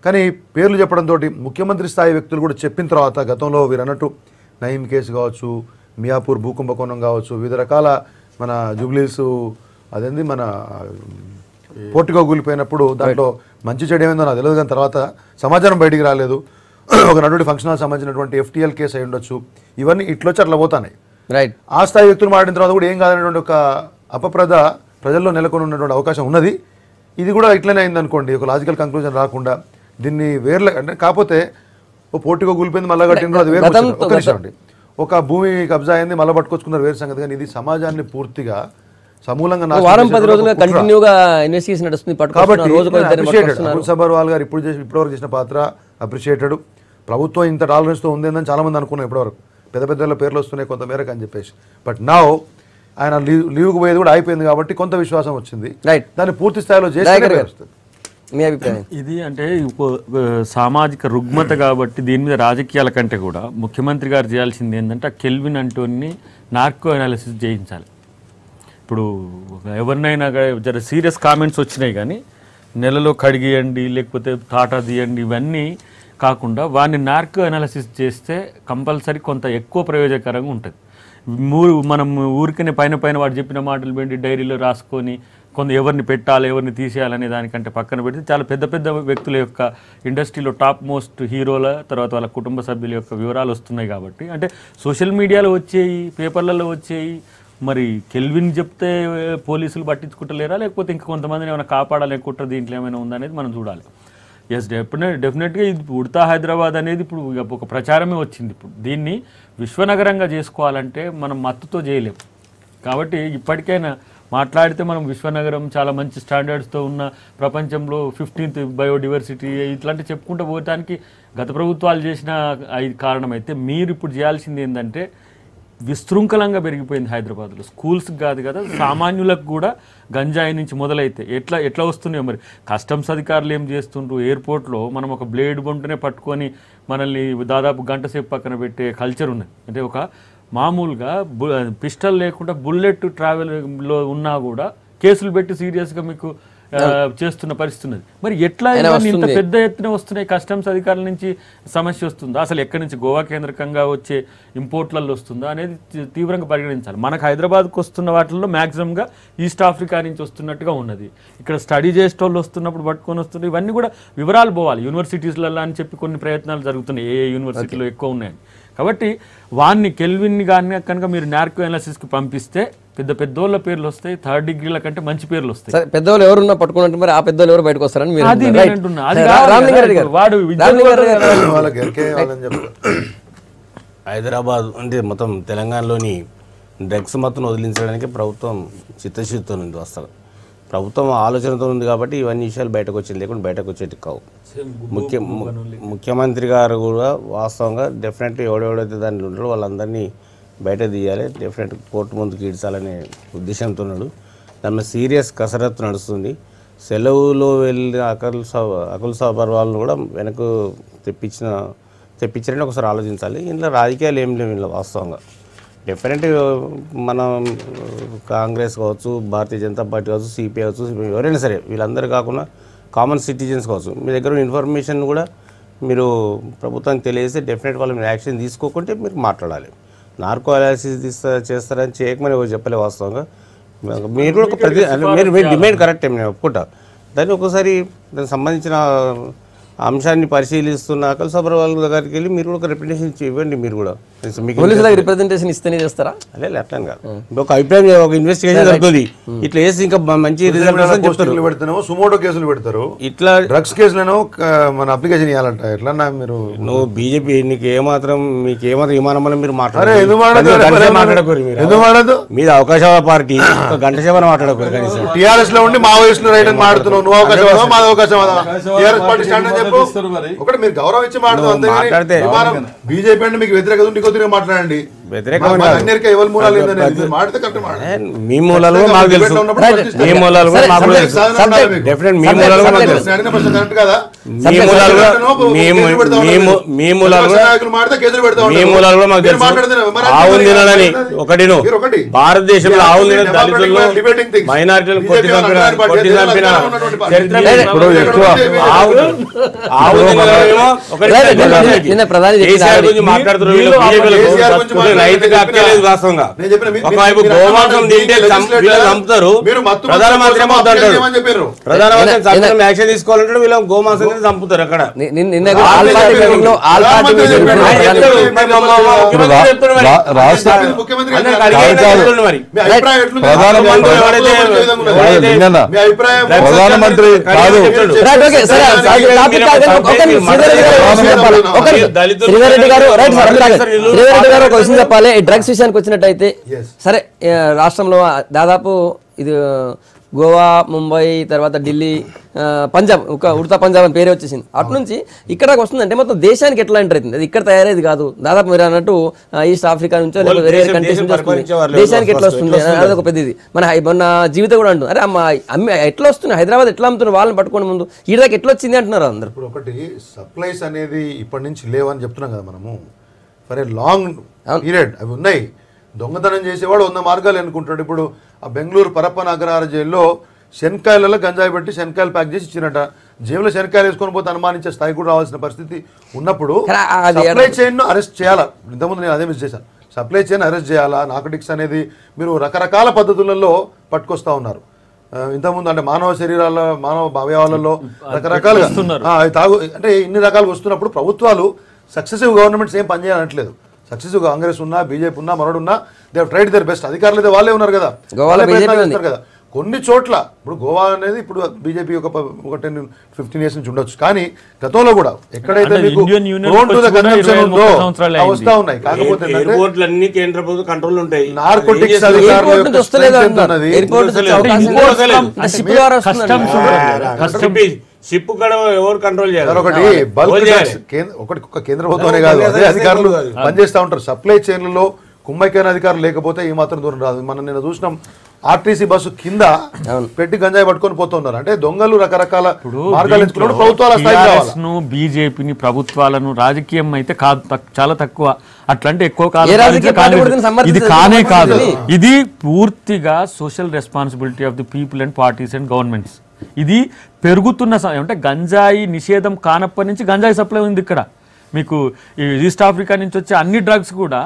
కానీ పేర్లు చెప్పడంతో ముఖ్యమంత్రి స్థాయి వ్యక్తులు కూడా చెప్పిన తర్వాత గతంలో వీరు అన్నట్టు నయీం కేసు కావచ్చు, మియాపూర్ భూకుంభకోణం కావచ్చు, వివిధ రకాల మన జూబ్లీస్ అదేంది మన పోర్టుగా కూలిపోయినప్పుడు దాంట్లో మంచి చెడు ఏమైందో నాకు తెలియదు, కానీ తర్వాత సమాచారం బయటికి రాలేదు. ఒక నటుడి ఫంక్షన్ హాల్ సంబంధించినటువంటి FTL కేసు అయి ఉండొచ్చు. ఇవన్నీ ఇట్లొచ్చి అట్లా పోతాయి. రైట్, ఆ స్థాయి వ్యక్తులు మాట్లాడిన తర్వాత కూడా ఏం కాదనేటువంటి ఒక అపప్రద ప్రజల్లో నెలకొని ఉన్నటువంటి అవకాశం ఉన్నది. ఇది కూడా ఇట్లనే అయిందనుకోండి, ఒక లాజికల్ కంక్లూజన్ రాకుండా దీన్ని వేర్ల అంటే కాకపోతే ఓ పోటీగా కూలిపోయింది మళ్ళీ కట్టిండ్రు అది వేరే ఒక నిమిషం అండి. ఒక భూమి కబ్జా అయింది మళ్ళీ పట్టుకొచ్చుకున్నారు వేరే సంగతి. కానీ ఇది సమాజాన్ని పూర్తిగా సమూలంగా వారం 10 రోజులుగా కంటిన్యూగా ఇన్వెస్టిగేషన్ నడుస్తుంది. కాబట్టి అకుల్ సబర్వాల్ గారు ఇప్పటివరకు చేసిన పాత్ర అప్రిషియేటెడ్. ప్రభుత్వం ఇంత టాలరెన్స్తో ఉందేందని చాలా మంది అనుకున్నాం ఇప్పటివరకు. పెద్ద పెద్ద పేర్లు వస్తున్నాయి కొంతమేరకు అని చెప్పేసి. బట్ నౌ ఆయన లీవ్కి పోయేది కూడా అయిపోయింది కాబట్టి కొంత విశ్వాసం వచ్చింది. దాన్ని పూర్తి స్థాయిలో చేస్తే మీ అభిప్రాయం ఇది అంటే సామాజిక రుగ్మత కాబట్టి దీని మీద రాజకీయాల కంటే కూడా ముఖ్యమంత్రి గారు చేయాల్సింది ఏంటంటే కెల్విన్ అంటోని నార్కో అనాలిసిస్ చేయించాలి. ఇప్పుడు ఎవరినైనా జర సీరియస్ కామెంట్స్ వచ్చినాయి కానీ నెలలో కడిగియండి లేకపోతే తాటా తీయండి ఇవన్నీ కాకుండా వాడిని నార్కో అనాలిసిస్ చేస్తే కంపల్సరీ కొంత ఎక్కువ ప్రయోజనకరంగా ఉంటుంది. మనం ఊరికనే పైన వాడు చెప్పిన మాటలు పెట్టి డైరీలో రాసుకొని ఎవరిని పెట్టాలి ఎవరిని తీసేయాలనే దానికంటే పక్కన పెడితే చాలా పెద్ద వ్యక్తుల యొక్క ఇండస్ట్రీలో టాప్ మోస్ట్ హీరోల తర్వాత వాళ్ళ కుటుంబ సభ్యుల యొక్క వివరాలు వస్తున్నాయి కాబట్టి అంటే సోషల్ మీడియాలో వచ్చేయి పేపర్లలో వచ్చేయి మరి కెల్విన్ చెప్తే పోలీసులు పట్టించుకుంటలేరా లేకపోతే ఇంకా కొంతమందిని ఏమైనా కాపాడాలనుకుంటారు దీంట్లో ఏమైనా ఉందనేది మనం చూడాలి. ఎస్ డెఫినెట్గా ఇది ఉడతా హైదరాబాద్ అనేది ఇప్పుడు ఒక ప్రచారమే వచ్చింది. ఇప్పుడు దీన్ని విశ్వనగరంగా చేసుకోవాలంటే మనం మత్తుతో చేయలేము కాబట్టి ఇప్పటికైనా మాట్లాడితే మనం విశ్వనగరం చాలా మంచి స్టాండర్డ్స్తో ఉన్న ప్రపంచంలో 15th బయోడివర్సిటీ ఇట్లాంటి చెప్పుకుంటూ పోవటానికి గత ప్రభుత్వాలు చేసిన కారణమైతే మీరు ఇప్పుడు చేయాల్సింది ఏంటంటే విశృంఖలంగా పెరిగిపోయింది హైదరాబాద్లో. స్కూల్స్కి కాదు కదా సామాన్యులకు కూడా గంజాయి నుంచి మొదలైతే ఎట్లా వస్తున్నాయో మరి కస్టమ్స్ అధికారులు ఏం చేస్తుండ్రు. ఎయిర్పోర్ట్లో మనం ఒక బ్లేడ్ బొంటనే పట్టుకొని మనల్ని దాదాపు గంట సేపు పక్కన పెట్టే కల్చర్ ఉన్నది. అంటే ఒక మామూలుగా పిస్టల్ లేకుండా బుల్లెట్ ట్రావెల్లో ఉన్నా కూడా కేసులు పెట్టి సీరియస్గా మీకు చేస్తున్న పరిస్థితి ఉన్నది. మరి ఎట్లా ఇంత పెద్ద ఎత్తున వస్తున్నాయి కస్టమ్స్ అధికారుల నుంచి సమస్య వస్తుందా అసలు ఎక్కడి నుంచి గోవా కేంద్రకంగా వచ్చే ఇంపోర్ట్లలో వస్తుందా అనేది తీవ్రంగా పరిగణించాలి. మనకు హైదరాబాద్కు వస్తున్న వాటిల్లో మ్యాక్సిమంగా ఈస్ట్ ఆఫ్రికా నుంచి వస్తున్నట్టుగా ఉన్నది. ఇక్కడ స్టడీ చేసేటోళ్ళు వస్తున్నప్పుడు పట్టుకొని వస్తున్నారు. ఇవన్నీ కూడా వివరాలు పోవాలి యూనివర్సిటీస్లలో అని చెప్పి కొన్ని ప్రయత్నాలు జరుగుతున్నాయి ఏ యూనివర్సిటీలో ఎక్కువ ఉన్నాయని. కాబట్టి వాన్ని కెల్విన్ని కానీ కనుక మీరు నార్కో అనాలిసిస్కి పంపిస్తే పెద్దోళ్ళ పేర్లు వస్తాయి 3rd డిగ్రీల కంటే మంచి పేర్లు వస్తాయి. పెద్దోళ్ళు ఎవరున్నా పట్టుకున్నట్టు మరి ఆ పెద్దోళ్ళు ఎవరు బయటకు వస్తారని మీరు హైదరాబాద్ అంటే మొత్తం తెలంగాణలోని డ్రగ్స్ మొత్తం వదిలించడానికి ప్రభుత్వం చిత్తశుద్ధితో ఉంది. వస్తారు ప్రభుత్వం ఆలోచనతో ఉంది కాబట్టి ఇవన్నీ విషయాలు బయటకు వచ్చింది లేకుండా బయటకు వచ్చేటి కావు. ముఖ్యమంత్రి గారు కూడా వాస్తవంగా డెఫినెట్లీ ఎవడెవడైతే దాంట్లో ఉంటాడో వాళ్ళందరినీ బయట తీయాలి డెఫినెట్ కోర్టు ముందుకు ఈడ్చాలనే ఉద్దేశంతో ఉన్నాడు. దాని సీరియస్ కసరత్తు నడుస్తుంది. సెలవులో వెళ్ళిన అకుల్ సబర్వాల్ను కూడా వెనక్కు తెప్పించారని ఒకసారి ఆలోచించాలి. ఇంట్లో రాజకీయాలు ఏం లేవు ఇంట్లో వాస్తవంగా. డెఫినెట్ మనం కాంగ్రెస్ కావచ్చు భారతీయ జనతా పార్టీ కావచ్చు సిపిఐ కావచ్చు ఎవరైనా సరే వీళ్ళందరూ కాకుండా కామన్ సిటిజన్స్ కావచ్చు మీ దగ్గర ఇన్ఫర్మేషన్ కూడా మీరు ప్రభుత్వానికి తెలియజేస్తే డెఫినెట్ వాళ్ళు మీరు యాక్షన్ తీసుకోకుంటే మీరు మాట్లాడాలి. నార్కో అనాలిసిస్ చేస్తారని చేయకమని చెప్పలే వాస్తవంగా. మీరు కూడా మీరు డిమాండ్ కరెక్ట్ నేను ఒప్పుకుంటా. దాన్ని ఒకసారి దానికి సంబంధించిన అంశాన్ని పరిశీలిస్తున్న అకుల్ సబర్వాల్ దగ్గరికి వెళ్ళి మీరు కూడా ఒక రిప్రజెంటేషన్ ఇవ్వండి. మీరు కూడా రిప్రజెంటేషన్ ఇస్తేనే చేస్తారా? అదే అట్లా కాదు ఒక అభిప్రాయం ఒక ఇన్వెస్టిగేషన్ జరుగుతుంది ఇట్లా వేసి ఇంకా మంచి రిజల్ట్ పెడతానేమో సుమోటో కేసులు పెడతారు ఇట్లా డ్రగ్స్ కేసులను మన అప్లికేషన్ ఇవ్వాలంట ఎట్లా మీరు నువ్వు బీజేపీ మీకు ఏమాత్రం విమానం మీరు మాట్లాడదు మీద అవకాశ పార్టీ ఒక గంట సేపు మాట్లాడకూడదు కనీసం టీఆర్ఎస్ లో ఉండి మావోయిస్టులు రైట్ మాట్లాడుతున్నావు నువ్వు అవకాశం మాది అవకాశం ఒకటి మీరు గౌరవం ఇచ్చి మాట్లాడితే బీజేపీ అంటే మీకు వ్యతిరేకత ఉంటే కొద్దిగా మాట్లాడండి. మీ మూలాలు మాకు తెలుసు మీ మూలాలు కూడా మాకు డెఫినెట్ మీ మూలాలు కూడా మాకు తెలుసు. ఆవులు తినాలని ఒకటి భారతదేశంలో ఆవులు తిన దళితుల్లో మైనారిటీలు కొట్టి చంపిన చరిత్ర మాట్లాడుతున్నారు. రైతుకి అక్కలేదు వాస్తవంగా ఒకవైపు గోమాంసం తింటే చంపుతారు ప్రధానమంత్రి ప్రధానమంత్రి చంపడం యాక్షన్ తీసుకోవాలంటే వీళ్ళు గోమాంసం తింటే చంపుతారు. అక్కడ ప్రధానమంత్రి కాదు శ్రీధర్ రెడ్డి గారు రైట్ సార్, శ్రీధర్ రెడ్డి గారు ఒక విషయం చెప్పాలి. ఈ డ్రగ్స్ విషయానికి వచ్చినట్టయితే సరే, రాష్ట్రంలో దాదాపు ఇది గోవా, ముంబై, తర్వాత ఢిల్లీ, పంజాబ్, ఒక ఉడతా పంజాబ్ అని పేరే వచ్చేసింది. అటు నుంచి ఇక్కడికి వస్తుందంటే మొత్తం దేశానికి ఎట్లా ఎంటర్ అవుతుంది? అది ఇక్కడ తయారైంది కాదు, దాదాపు మీరు అన్నట్టు ఈస్ట్ ఆఫ్రికా నుంచో లేకపోతే వేరే కంట్రీస్ నుంచి వస్తుంది. దేశానికి ఎట్లా వస్తుంది అది ఒక పెద్దది. మన జీవితం కూడా అంటుంది, అరే అమ్మ ఎట్లా వస్తుంది, హైదరాబాద్ ఎట్లా అమ్ముతున్నారు, వాళ్ళని పట్టుకోండి ముందు, ఈ దాకా ఎట్లా వచ్చింది అంటున్నారు అందరు. ఇప్పుడు ఒకటి సప్లైస్ అనేది ఇప్పటి నుంచి లేవని చెప్తున్నాం కదా మనము, ఫర్ ఏ లాంగ్ పీరియడ్ అవి ఉన్నాయి. దొంగతనం చేసేవాడు 100 మార్గాలు ఎన్నుకుంటాడు. ఇప్పుడు ఆ బెంగళూరు పరప్పన అగ్రహార జైల్లో శనక్కాయలలో గంజాయి పెట్టి శనక్కాయలు ప్యాక్ చేసి ఇచ్చినట్ట. జేబులో శనక్కాయలు వేసుకొని పోతే అనుమానించే స్థాయి కూడా రావాల్సిన పరిస్థితి ఉన్నప్పుడు సప్లై చైన్ను అరెస్ట్ చేయాలా. ఇంతకుముందు నేను అదే మిస్ చేశాను. సప్లై చైన్ అరెస్ట్ చేయాలా. నార్కోటిక్స్ అనేది మీరు రకరకాల పద్ధతులలో పట్టుకొస్తా ఉన్నారు. ఇంతకుముందు అంటే మానవ శరీరాల్లో, మానవ అవయవాలలో రకరకాలుగా అవి తాగు అంటే ఇన్ని రకాలుగా వస్తున్నప్పుడు ప్రభుత్వాలు సక్సెసివ్ గవర్నమెంట్స్ ఏం పనిచేయాలనట్లేదు. సక్సెసివ్ కాంగ్రెస్ ఉన్నా, బీజేపీ ఉన్నా, మరొడున్నా, they have tried their best. అధికారులు అయితే వాళ్ళే ఉన్నారు కదా, కదా. కొన్ని చోట్ల ఇప్పుడు గోవా అనేది ఇప్పుడు బీజేపీ ఒక 10-15 ఇయర్స్ నుంచి ఉండొచ్చు, కానీ గతంలో కూడా ఎక్కడైతే వస్తా ఉన్నాయి. కాకపోతే కేంద్ర ప్రభుత్వ కంట్రోల్ ఉంటాయి. నార్కోటిక్స్ షిప్ కూడా ఎవరు కంట్రోల్ చేయాలి. ఒకటి ఒక కేంద్ర ప్రభుత్వమే కాదు, అదే అధికారులు పనిచేస్తూ ఉంటారు. సప్లై చైన్లలో కుమ్మకైన అధికారులు లేకపోతే ఈ మాత్రం దూరం రాదు. మనం నిన్న చూసినాం, ఆర్టీసీ బస్సు కింద పెట్టి గంజాయి పట్టుకొని పోతున్నారు. అంటే దొంగలు రకరకాల మార్గాలు ఎంచుకున్నాడు. ప్రభుత్వాల బీజేపీని, ప్రభుత్వాలను, రాజకీయం అయితే కాదు, చాలా తక్కువ. అట్లంటే ఎక్కువ కాలం ఇది కానే కాదు. ఇది పూర్తిగా social responsibility of the people and parties and governments. ఇది పెరుగుతున్న అంటే గంజాయి నిషేధం కానప్పటి నుంచి గంజాయి సప్లై ఉంది ఇక్కడ. మీకు ఈస్ట్ ఆఫ్రికా నుంచి వచ్చే అన్ని డ్రగ్స్ కూడా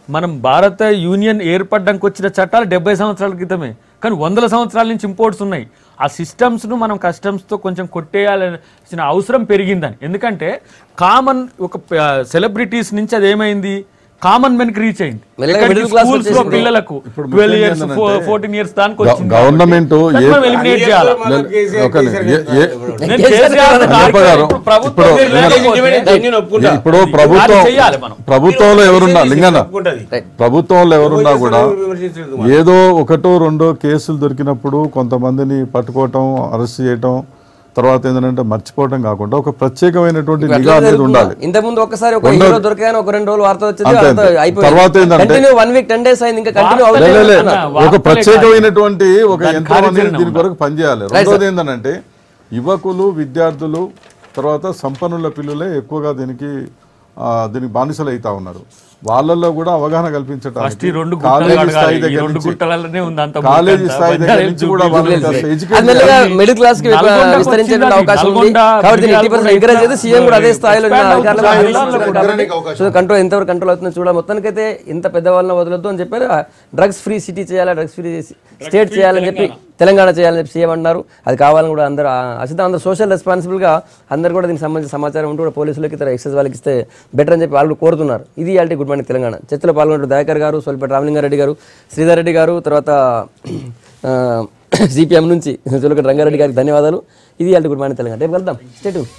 మనం భారత యూనియన్ ఏర్పడడానికి వచ్చిన చట్టాలు 70 సంవత్సరాల క్రితమే, కానీ 100 సంవత్సరాల నుంచి ఇంపోర్ట్స్ ఉన్నాయి. ఆ సిస్టమ్స్ను మనం కస్టమ్స్తో కొంచెం కొట్టేయాల్సిన అవసరం పెరిగిందని. ఎందుకంటే కామన్ ఒక సెలబ్రిటీస్ నుంచి అది ఏమైంది, కామన్ మెన్కి రీచ్ అయింది. పిల్లలకు 12 years 14 years దానికి వచ్చింది. గవర్నమెంట్ ఎలిమినేట్ చేయాలి. ఇప్పుడు ప్రభుత్వంలో ఎవరున్నా లింగన్న, ప్రభుత్వంలో ఎవరున్నా కూడా ఏదో 1-2 కేసులు దొరికినప్పుడు కొంతమందిని పట్టుకోవటం, అరెస్ట్ చేయటం, తర్వాత ఏంటంటే మర్చిపోవడం కాకుండా ఒక ప్రత్యేకమైనటువంటి నిఘా అనేది ఉండాలి. ఇంతకుముందు ఒకసారి ఒక హీరో దొరికాను, ఒక 2 రోజులు వార్త వచ్చింది, తర్వాత ఏంటంటే 1 week 10 days అయింది, ఇంకా ఒక ప్రత్యేకమైనటువంటి ఒక యంత్రం అనేది దీని కొరకు పనిచేయాలి. రెండోది ఏంటంటే యువకులు, విద్యార్థులు, తర్వాత సంపన్నుల పిల్లలే ఎక్కువగా దీనికి బానిసలు అవుతా ఉన్నారు. వాళ్ళల్లో కూడా అవగాహన కల్పించడానికి కాలేజీ స్థాయి దగ్గర నుంచి కూడా మిడిల్ క్లాస్ కి విస్తరించే అవకాశం ఉంది. కాబట్టి 80% ఎంకరేజ్ చేస్తే సీఎం కూడా అదే స్థాయిలో కంట్రోల్ ఎంతవరకు కంట్రోల్ అవుతుందో చూడాలి. మొత్తానికైతే ఇంత పెద్దవాళ్ళని వదలొద్దు అని చెప్పారు. డ్రగ్స్ ఫ్రీ సిటీ చేయాలి, డ్రగ్స్ ఫ్రీ స్టేట్ చేయాలని చెప్పి, తెలంగాణ చేయాలని చెప్పి సీఎం అన్నారు. అది కావాలని కూడా అందరూ అందరూ సోషల్ రెస్పాన్సిబుల్గా అందరూ కూడా దీనికి సంబంధించిన సమాచారం ఉంటూ కూడా పోలీసులకి, ఇతర ఎక్సైజ్ వాళ్ళకి ఇస్తే బెటర్ అని చెప్పి వాళ్ళు కోరుతున్నారు. ఇది ఇయాల్టి గుడ్ మార్నింగ్ తెలంగాణ. చర్చలో పాల్గొన్నట్టు దయాకర్ గారు, సోలిపేట రామలింగారెడ్డి గారు, శ్రీధర్ రెడ్డి గారు, తర్వాత సిపిఎం నుంచి చులకటి రంగారెడ్డి గారికి ధన్యవాదాలు. ఇది ఇయాల్టి గుడ్ మార్నింగ్ తెలంగాణ. రేపు వెళ్దాం. Stay tune.